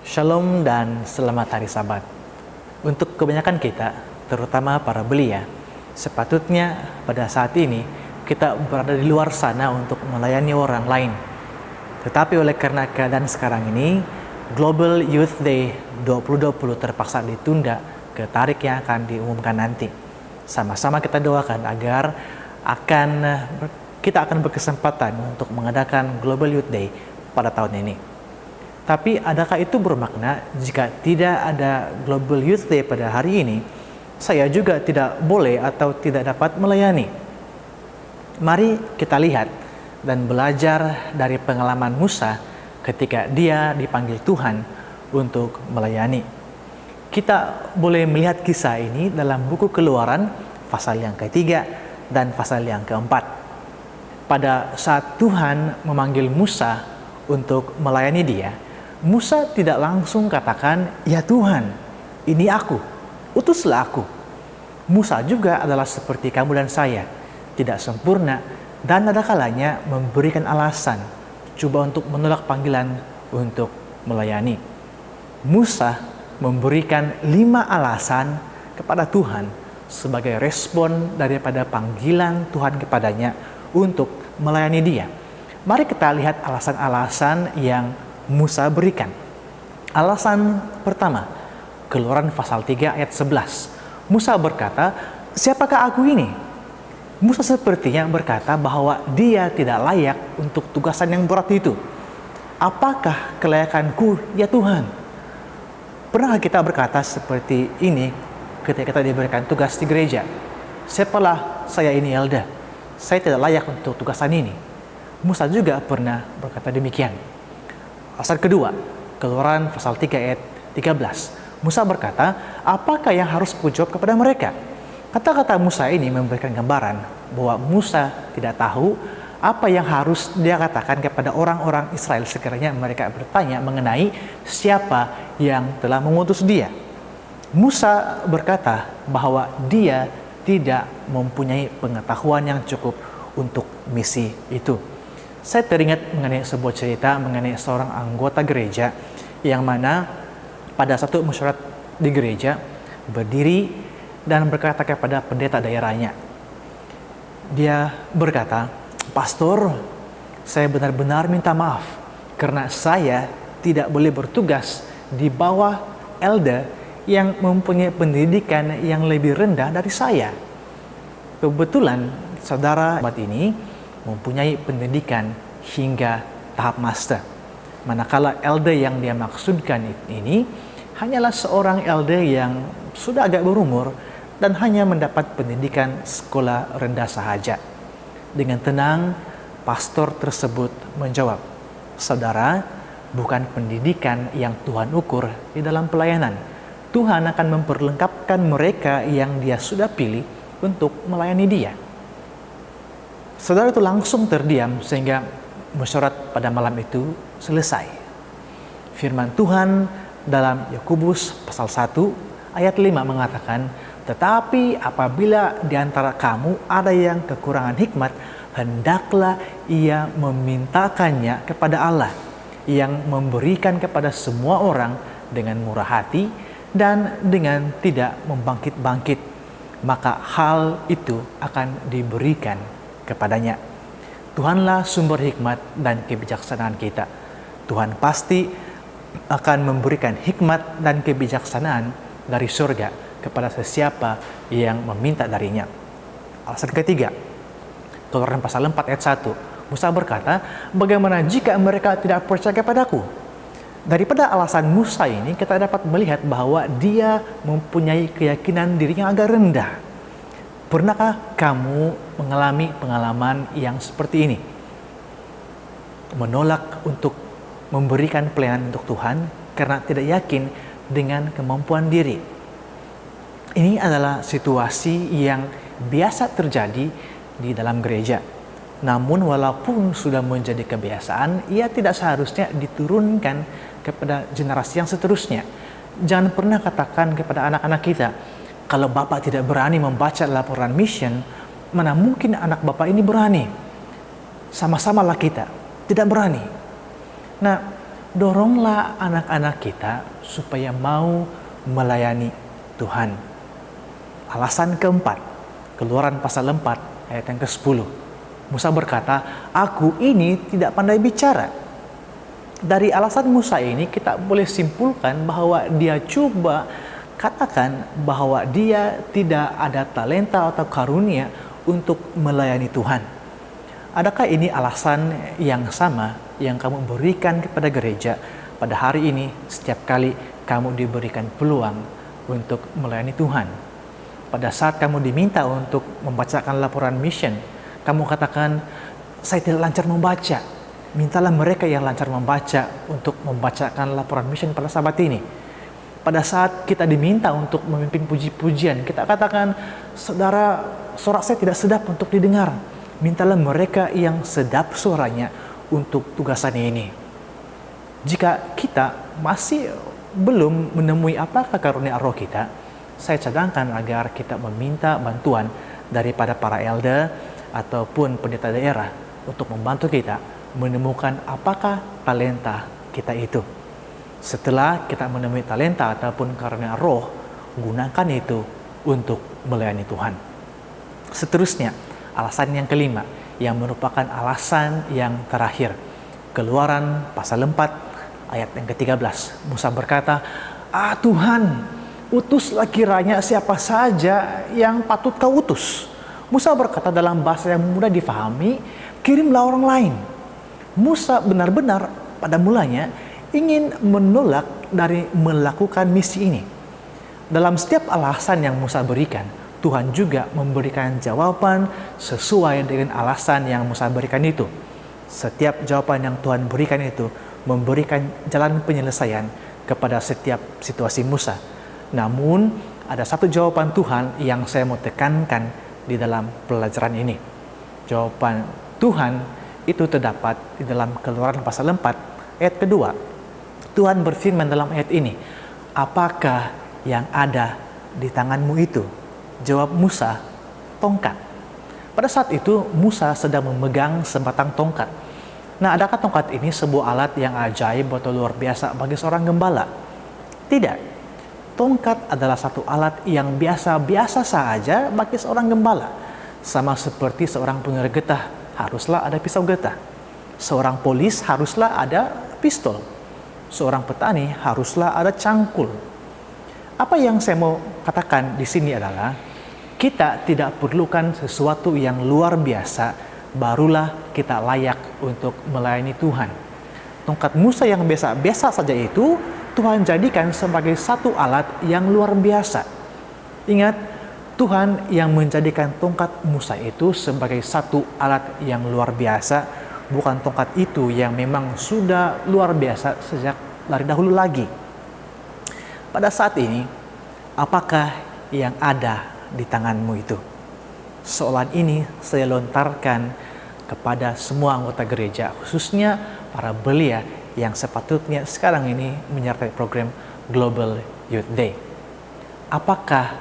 Shalom dan selamat hari Sabat. Untuk kebanyakan kita, terutama para belia, sepatutnya pada saat ini kita berada di luar sana untuk melayani orang lain. Tetapi oleh karena keadaan sekarang ini, Global Youth Day 2020 terpaksa ditunda ke tarikh yang akan diumumkan nanti. Sama-sama kita doakan agar kita akan berkesempatan untuk mengadakan Global Youth Day pada tahun ini. Tapi adakah itu bermakna jika tidak ada Global Youth Day pada hari ini, saya juga tidak boleh atau tidak dapat melayani? Mari kita lihat dan belajar dari pengalaman Musa ketika dia dipanggil Tuhan untuk melayani. Kita boleh melihat kisah ini dalam buku Keluaran pasal yang ketiga dan pasal yang keempat. Pada saat Tuhan memanggil Musa untuk melayani dia, Musa tidak langsung katakan, "Ya Tuhan, ini aku, utuslah aku." Musa juga adalah seperti kamu dan saya, tidak sempurna dan ada kalanya memberikan alasan, coba untuk menolak panggilan untuk melayani. Musa memberikan 5 alasan kepada Tuhan sebagai respon daripada panggilan Tuhan kepadanya untuk melayani dia. Mari kita lihat alasan-alasan yang Musa berikan. Alasan pertama, Keluaran pasal 3 ayat 11. Musa berkata, "Siapakah aku ini?" Musa sepertinya berkata bahwa dia tidak layak untuk tugasan yang berat itu. "Apakah kelayakanku, ya Tuhan?" Pernahkah kita berkata seperti ini ketika kita diberikan tugas di gereja? "Siapalah saya ini, Elda? Saya tidak layak untuk tugasan ini." Musa juga pernah berkata demikian. Alasan kedua, Keluaran pasal 3 ayat 13. Musa berkata, "Apakah yang harus kujawab kepada mereka?" Kata-kata Musa ini memberikan gambaran bahwa Musa tidak tahu apa yang harus dia katakan kepada orang-orang Israel sekiranya mereka bertanya mengenai siapa yang telah mengutus dia. Musa berkata bahwa dia tidak mempunyai pengetahuan yang cukup untuk misi itu. Saya teringat mengenai sebuah cerita mengenai seorang anggota gereja yang mana pada satu musyawarat di gereja berdiri dan berkata kepada pendeta daerahnya. Dia berkata, "Pastor, saya benar-benar minta maaf karena saya tidak boleh bertugas di bawah elder yang mempunyai pendidikan yang lebih rendah dari saya." Kebetulan saudara sahabat ini mempunyai pendidikan hingga tahap master. Manakala elder yang dia maksudkan ini hanyalah seorang elder yang sudah agak berumur dan hanya mendapat pendidikan sekolah rendah sahaja. Dengan tenang, pastor tersebut menjawab, "Saudara, bukan pendidikan yang Tuhan ukur di dalam pelayanan. Tuhan akan memperlengkapkan mereka yang dia sudah pilih untuk melayani dia." Saudara itu langsung terdiam sehingga musyawarat pada malam itu selesai. Firman Tuhan dalam Yakobus pasal 1 ayat 5 mengatakan, "Tetapi apabila di antara kamu ada yang kekurangan hikmat, hendaklah ia memintakannya kepada Allah, yang memberikan kepada semua orang dengan murah hati dan dengan tidak membangkit-bangkit, maka hal itu akan diberikan kepadanya." Tuhanlah sumber hikmat dan kebijaksanaan kita. Tuhan pasti akan memberikan hikmat dan kebijaksanaan dari surga kepada sesiapa yang meminta darinya. Alasan ketiga, Keluaran pasal 4 ayat 1. Musa berkata, "Bagaimana jika mereka tidak percaya kepadaku?" Daripada alasan Musa ini kita dapat melihat bahwa dia mempunyai keyakinan diri yang agak rendah. Pernahkah kamu mengalami pengalaman yang seperti ini? Menolak untuk memberikan pelayanan untuk Tuhan karena tidak yakin dengan kemampuan diri. Ini adalah situasi yang biasa terjadi di dalam gereja. Namun walaupun sudah menjadi kebiasaan, ia tidak seharusnya diturunkan kepada generasi yang seterusnya. Jangan pernah katakan kepada anak-anak kita, "Kalau Bapak tidak berani membaca laporan mission, mana mungkin anak Bapak ini berani?" Sama-samalah kita tidak berani. Nah, doronglah anak-anak kita supaya mau melayani Tuhan. Alasan keempat, Keluaran pasal 4 ayat yang ke-10. Musa berkata, aku ini tidak pandai bicara. Dari alasan Musa ini kita boleh simpulkan bahwa dia coba katakan bahwa dia tidak ada talenta atau karunia untuk melayani Tuhan. Adakah ini alasan yang sama yang kamu berikan kepada gereja pada hari ini setiap kali kamu diberikan peluang untuk melayani Tuhan? Pada saat kamu diminta untuk membacakan laporan mission, kamu katakan, saya tidak lancar membaca. Mintalah mereka yang lancar membaca untuk membacakan laporan mission pada sahabat ini. Pada saat kita diminta untuk memimpin puji-pujian, kita katakan, saudara, suara saya tidak sedap untuk didengar. Mintalah mereka yang sedap suaranya untuk tugasan ini. Jika kita masih belum menemui apakah karunia roh kita, saya cadangkan agar kita meminta bantuan daripada para elder ataupun pendeta daerah untuk membantu kita menemukan apakah talenta kita itu. Setelah kita menemui talenta ataupun karunia roh, gunakan itu untuk melayani Tuhan. Seterusnya, alasan yang kelima, yang merupakan alasan yang terakhir. Keluaran pasal 4 ayat yang ke-13. Musa berkata, Tuhan, utuslah kiranya siapa saja yang patut kau utus. Musa berkata dalam bahasa yang mudah difahami, kirimlah orang lain. Musa benar-benar pada mulanya ingin menolak dari melakukan misi ini. Dalam setiap alasan yang Musa berikan, Tuhan juga memberikan jawaban sesuai dengan alasan yang Musa berikan itu. Setiap jawaban yang Tuhan berikan itu memberikan jalan penyelesaian kepada setiap situasi Musa. Namun, ada satu jawaban Tuhan yang saya mau tekankan di dalam pelajaran ini. Jawaban Tuhan itu terdapat di dalam Keluaran pasal 4 ayat kedua. Tuhan berfirman dalam ayat ini, apakah yang ada di tanganmu itu? Jawab Musa, tongkat. Pada saat itu Musa sedang memegang sebatang tongkat. Nah, adakah tongkat ini sebuah alat yang ajaib atau luar biasa bagi seorang gembala? Tidak. Tongkat adalah satu alat yang biasa-biasa saja bagi seorang gembala. Sama seperti seorang pengira getah, haruslah ada pisau getah. Seorang polis haruslah ada pistol. Seorang petani haruslah ada cangkul. Apa yang saya mau katakan di sini adalah kita tidak perlukan sesuatu yang luar biasa, barulah kita layak untuk melayani Tuhan. Tongkat Musa yang biasa-biasa saja itu Tuhan jadikan sebagai satu alat yang luar biasa. Ingat, Tuhan yang menjadikan tongkat Musa itu sebagai satu alat yang luar biasa, bukan tongkat itu yang memang sudah luar biasa sejak dari dahulu lagi. Pada saat ini, apakah yang ada di tanganmu itu? Soalan ini saya lontarkan kepada semua anggota gereja, khususnya para belia yang sepatutnya sekarang ini menyertai program Global Youth Day. Apakah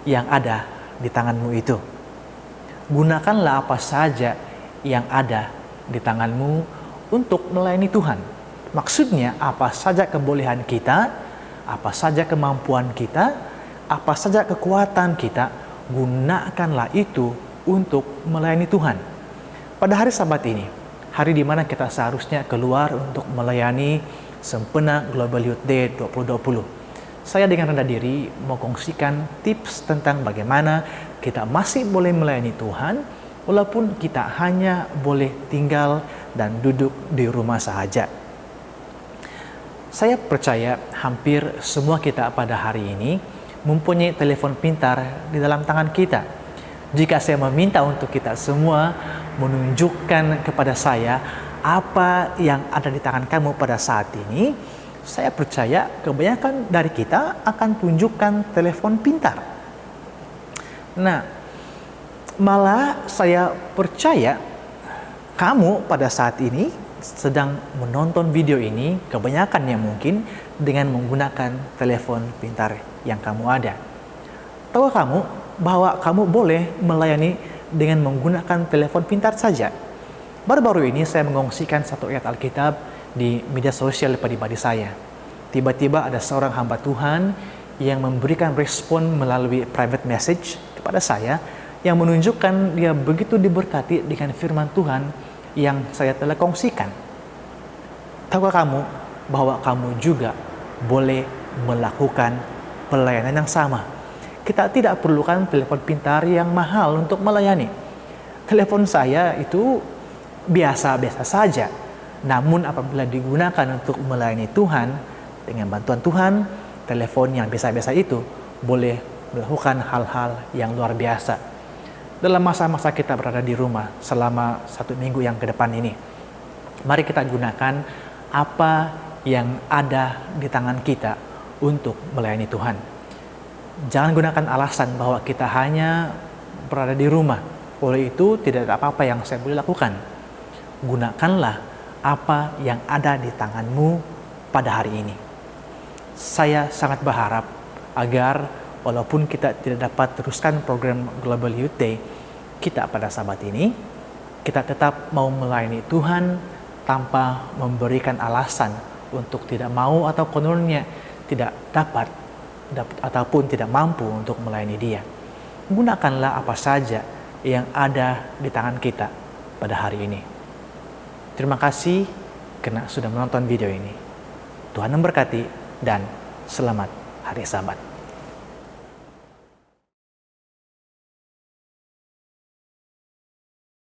yang ada di tanganmu itu? Gunakanlah apa saja yang ada di tanganmu untuk melayani Tuhan. Maksudnya apa saja kebolehan kita, apa saja kemampuan kita, apa saja kekuatan kita, gunakanlah itu untuk melayani Tuhan. Pada hari Sabat ini, hari di mana kita seharusnya keluar untuk melayani sempena Global Youth Day 2020. Saya dengan rendah diri mau kongsikan tips tentang bagaimana kita masih boleh melayani Tuhan walaupun kita hanya boleh tinggal dan duduk di rumah saja. Saya percaya hampir semua kita pada hari ini mempunyai telepon pintar di dalam tangan kita. Jika saya meminta untuk kita semua menunjukkan kepada saya apa yang ada di tangan kamu pada saat ini, saya percaya kebanyakan dari kita akan tunjukkan telepon pintar. Nah, malah saya percaya kamu pada saat ini sedang menonton video ini, kebanyakannya mungkin dengan menggunakan telepon pintar yang kamu ada. Tahu kamu bahwa kamu boleh melayani dengan menggunakan telepon pintar saja? Baru-baru ini saya mengongsikan satu ayat Alkitab di media sosial pribadi saya. Tiba-tiba ada seorang hamba Tuhan yang memberikan respon melalui private message kepada saya yang menunjukkan dia begitu diberkati dengan firman Tuhan yang saya telah kongsikan. Tahukah kamu bahwa kamu juga boleh melakukan pelayanan yang sama? Kita tidak perlukan telepon pintar yang mahal untuk melayani. Telepon saya itu biasa-biasa saja. Namun apabila digunakan untuk melayani Tuhan, dengan bantuan Tuhan, telepon yang biasa-biasa itu boleh melakukan hal-hal yang luar biasa. Dalam masa-masa kita berada di rumah selama 1 minggu yang ke depan ini, mari kita gunakan apa yang ada di tangan kita untuk melayani Tuhan. Jangan gunakan alasan bahwa kita hanya berada di rumah, oleh itu tidak ada apa-apa yang saya boleh lakukan. Gunakanlah apa yang ada di tanganmu pada hari ini. Saya sangat berharap agar walaupun kita tidak dapat teruskan program Global Youth Day kita pada Sabat ini, kita tetap mau melayani Tuhan tanpa memberikan alasan untuk tidak mau atau kononnya tidak dapat ataupun tidak mampu untuk melayani Dia. Gunakanlah apa saja yang ada di tangan kita pada hari ini. Terima kasih karena sudah menonton video ini. Tuhan memberkati dan selamat hari Sabat.